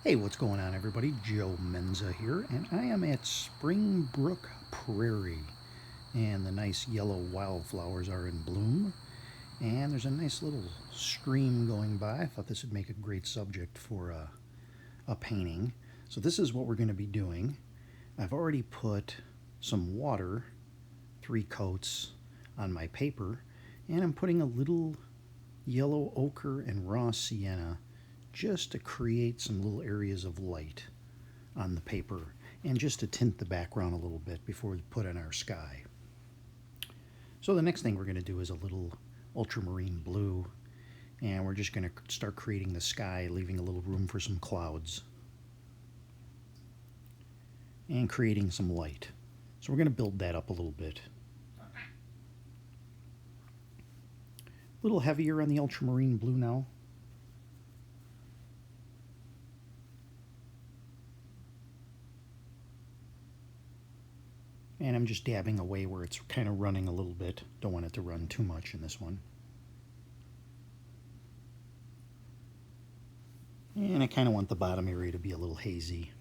Hey, what's going on, everybody? Joe Menza here, and I am at Springbrook, Prairie. And the nice yellow wildflowers are in bloom. And there's a nice little stream going by. I thought this would make a great subject for a painting. So, this is what we're going to be doing. I've already put some water, 3 coats, on my paper, and I'm putting a little yellow ochre and raw sienna just to create some little areas of light on the paper and just to tint the background a little bit before we put in our sky. So the next thing we're going to do is a little ultramarine blue, and we're just going to start creating the sky, leaving a little room for some clouds and creating some light. So we're going to build that up a little bit. A little heavier on the ultramarine blue now. And I'm just dabbing away where it's kind of running a little bit. Don't want it to run too much in this one. And I kind of want the bottom area to be a little hazy.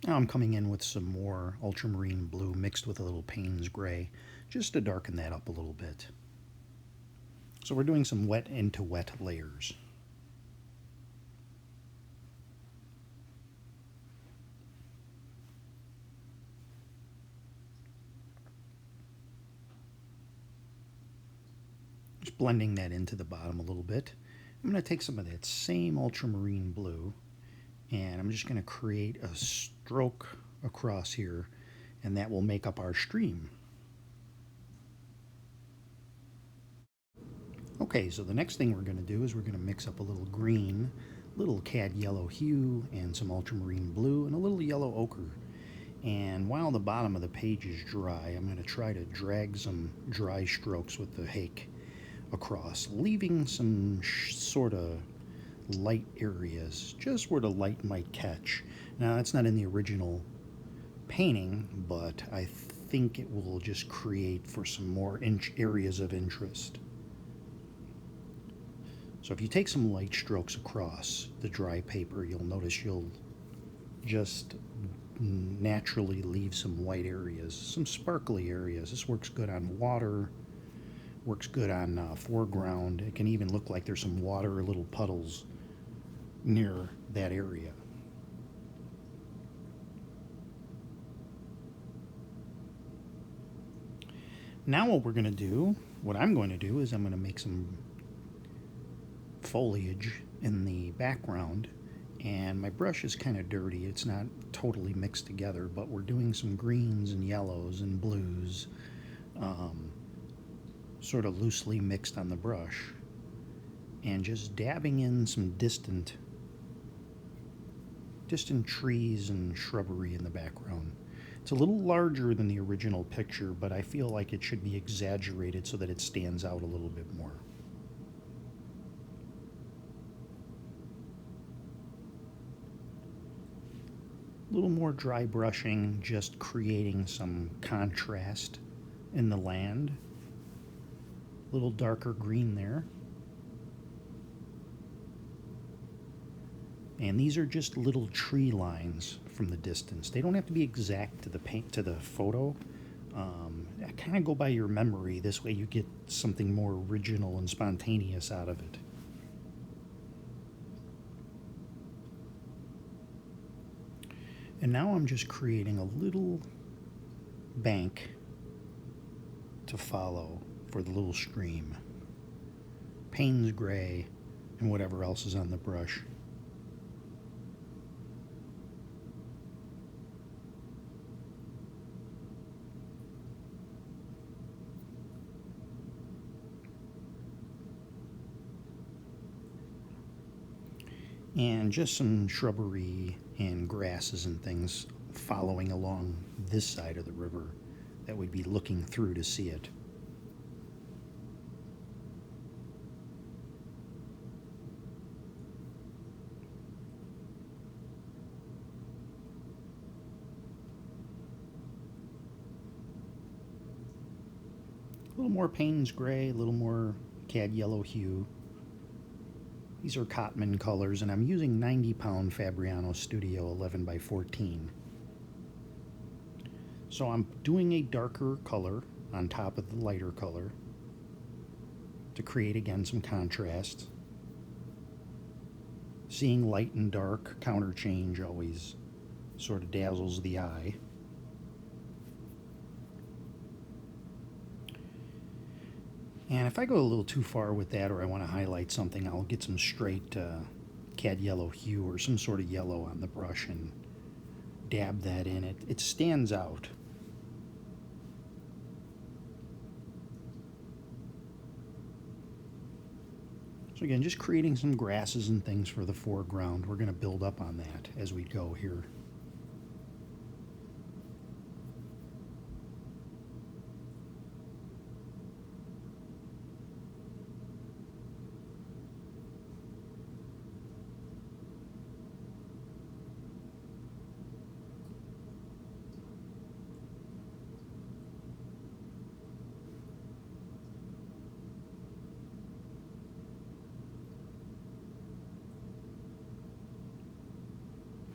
Now I'm coming in with some more ultramarine blue mixed with a little Payne's gray, just to darken that up a little bit. So we're doing some wet into wet layers. Just blending that into the bottom a little bit. I'm going to take some of that same ultramarine blue, and I'm just going to create a stroke across here, and that will make up our stream. Okay, so the next thing we're going to do is we're going to mix up a little green, little cad yellow hue, and some ultramarine blue, and a little yellow ochre. And while the bottom of the page is dry, I'm going to try to drag some dry strokes with the Hake across, leaving some sort of light areas, just where the light might catch. Now, that's not in the original painting, but I think it will just create for some more areas of interest. So if you take some light strokes across the dry paper, you'll notice you'll just naturally leave some white areas, some sparkly areas. This works good on water, works good on foreground. It can even look like there's some water or little puddles near that area. Now what we're going to do, what I'm going to do is I'm going to make some foliage in the background, and my brush is kind of dirty. It's not totally mixed together, but we're doing some greens and yellows and blues, sort of loosely mixed on the brush, and just dabbing in some distant trees and shrubbery in the background. It's a little larger than the original picture, but I feel like it should be exaggerated so that it stands out a little bit more. A little more dry brushing, just creating some contrast in the land. A little darker green there. And these are just little tree lines from the distance. They don't have to be exact to the photo. I kind of go by your memory. This way you get something more original and spontaneous out of it. And now I'm just creating a little bank to follow for the little stream. Payne's gray and whatever else is on the brush. And just some shrubbery and grasses and things following along this side of the river that we'd be looking through to see it. A little more Payne's gray, a little more cad yellow hue. These are Cotman colors, and I'm using 90-pound Fabriano Studio 11 by 14. So I'm doing a darker color on top of the lighter color to create, again, some contrast. Seeing light and dark counterchange always sort of dazzles the eye. And if I go a little too far with that, or I want to highlight something, I'll get some straight cad yellow hue or some sort of yellow on the brush and dab that in. It stands out. So again, just creating some grasses and things for the foreground. We're going to build up on that as we go here.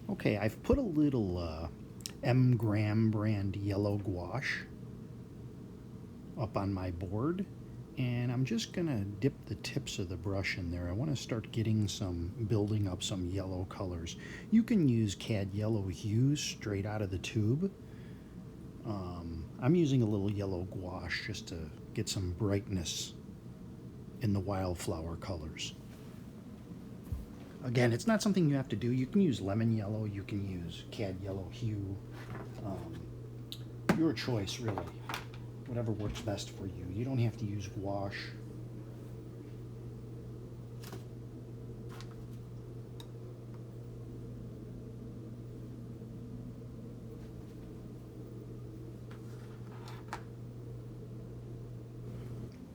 Okay, I've put a little M. Graham brand yellow gouache up on my board, and I'm just gonna dip the tips of the brush in there. I want to start getting building up some yellow colors. You can use cad yellow hues straight out of the tube. I'm using a little yellow gouache just to get some brightness in the wildflower colors. Again, it's not something you have to do. You can use lemon yellow, you can use cad yellow hue. Your choice, really. Whatever works best for you. You don't have to use gouache.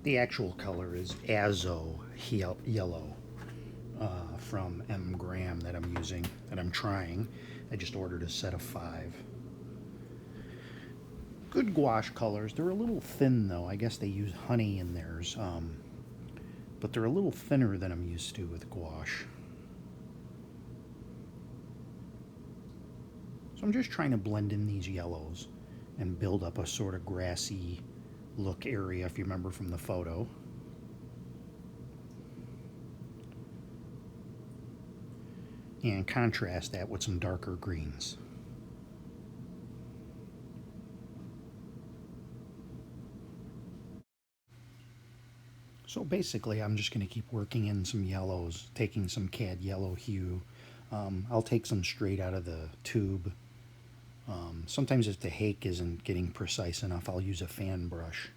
The actual color is Azo Yellow. From M. Graham that I'm using, that I'm trying. I just ordered a set of 5. Good gouache colors. They're a little thin though. I guess they use honey in theirs, but they're a little thinner than I'm used to with gouache. So I'm just trying to blend in these yellows and build up a sort of grassy look area, if you remember from the photo. And contrast that with some darker greens. So basically I'm just going to keep working in some yellows, taking some cad yellow hue. I'll take some straight out of the tube. Sometimes if the Hake isn't getting precise enough, I'll use a fan brush.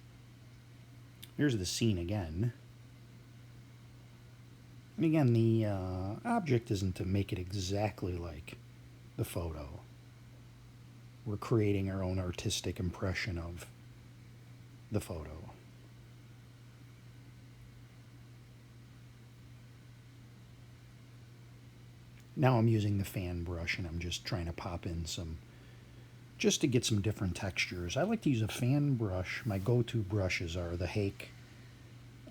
Here's the scene again. And again, the object isn't to make it exactly like the photo. We're creating our own artistic impression of the photo. Now I'm using the fan brush and I'm just trying to pop in just to get some different textures. I like to use a fan brush. My go-to brushes are the Hake,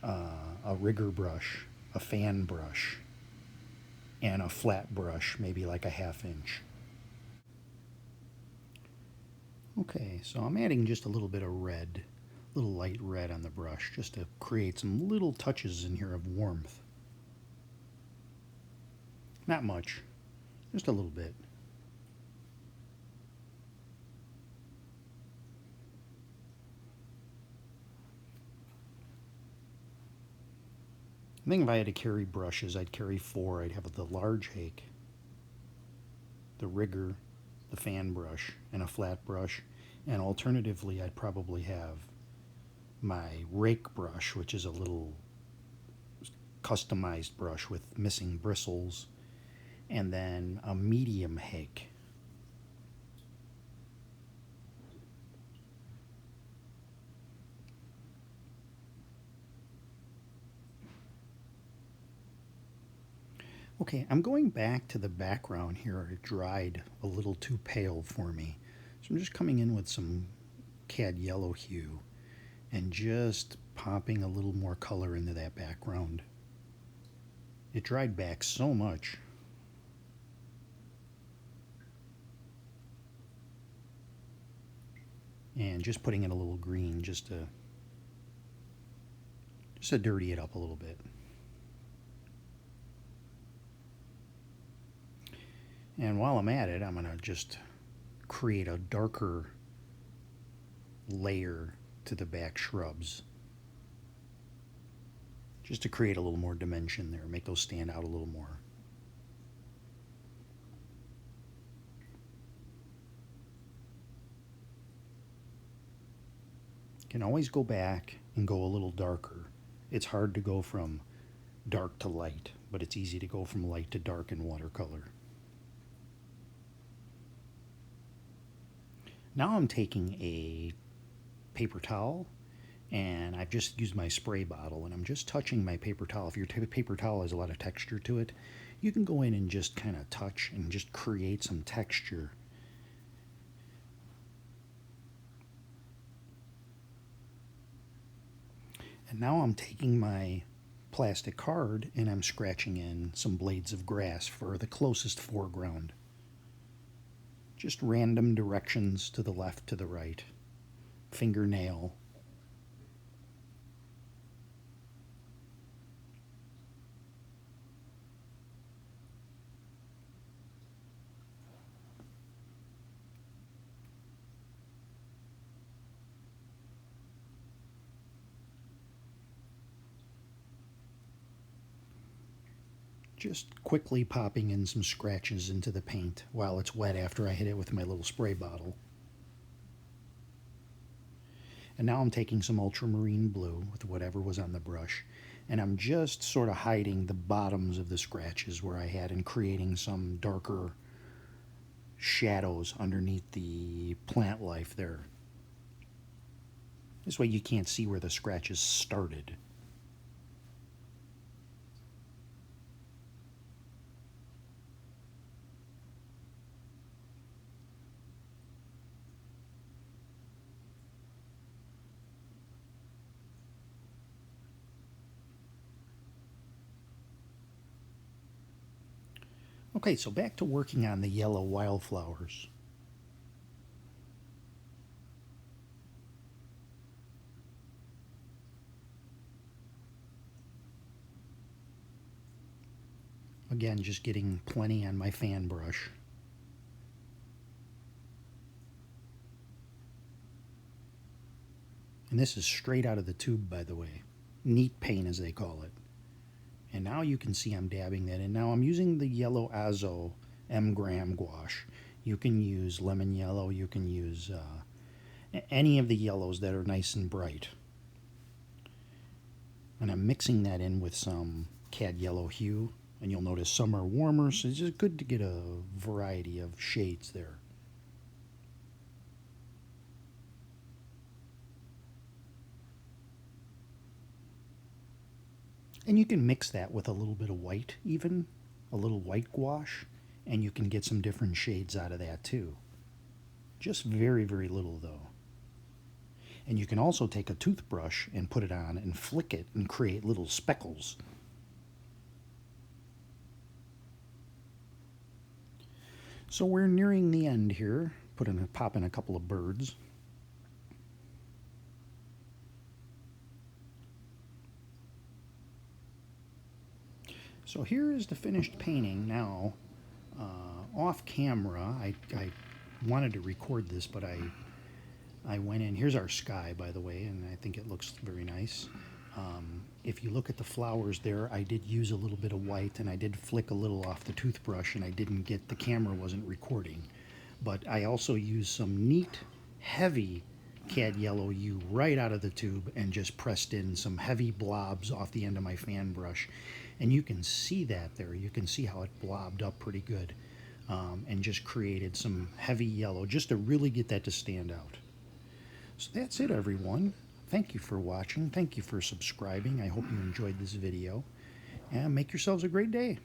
a rigger brush, a fan brush, and a flat brush, maybe like a 1/2 inch. Okay, so I'm adding just a little bit of red, a little light red on the brush, just to create some little touches in here of warmth. Not much, just a little bit. I think if I had to carry brushes, I'd carry 4. I'd have the large Hake, the rigger, the fan brush, and a flat brush. And alternatively, I'd probably have my rake brush, which is a little customized brush with missing bristles, and then a medium Hake. Okay, I'm going back to the background here. It dried a little too pale for me. So I'm just coming in with some cad yellow hue and just popping a little more color into that background. It dried back so much. And just putting in a little green just to dirty it up a little bit. And while I'm at it, I'm going to just create a darker layer to the back shrubs, just to create a little more dimension there, make those stand out a little more. You can always go back and go a little darker. It's hard to go from dark to light, but it's easy to go from light to dark in watercolor. Now I'm taking a paper towel, and I've just used my spray bottle, and I'm just touching my paper towel. If your paper towel has a lot of texture to it, you can go in and just kind of touch and just create some texture. And now I'm taking my plastic card and I'm scratching in some blades of grass for the closest foreground. Just random directions to the left, to the right. Fingernail. Just quickly popping in some scratches into the paint while it's wet after I hit it with my little spray bottle. And now I'm taking some ultramarine blue with whatever was on the brush, and I'm just sort of hiding the bottoms of the scratches where I had, and creating some darker shadows underneath the plant life there. This way you can't see where the scratches started. Okay, so back to working on the yellow wildflowers. Again, just getting plenty on my fan brush. And this is straight out of the tube, by the way. Neat paint, as they call it. And now you can see I'm dabbing that in. Now I'm using the yellow Azo M-gram gouache. You can use lemon yellow. You can use any of the yellows that are nice and bright. And I'm mixing that in with some cad yellow hue. And you'll notice some are warmer, so it's just good to get a variety of shades there. And you can mix that with a little bit of white, even a little white gouache, and you can get some different shades out of that too. Just very, very little though. And you can also take a toothbrush and put it on and flick it and create little speckles. So we're nearing the end here. Pop in a couple of birds. So here is the finished painting now. Off camera, I wanted to record this, but I went in. Here's our sky, by the way, and I think it looks very nice. If you look at the flowers there, I did use a little bit of white, and I did flick a little off the toothbrush, and I didn't get, the camera wasn't recording. But I also used some neat, heavy cad yellow hue right out of the tube and just pressed in some heavy blobs off the end of my fan brush. And you can see that there. You can see how it blobbed up pretty good, and just created some heavy yellow just to really get that to stand out. So that's it, everyone. Thank you for watching. Thank you for subscribing. I hope you enjoyed this video. And make yourselves a great day.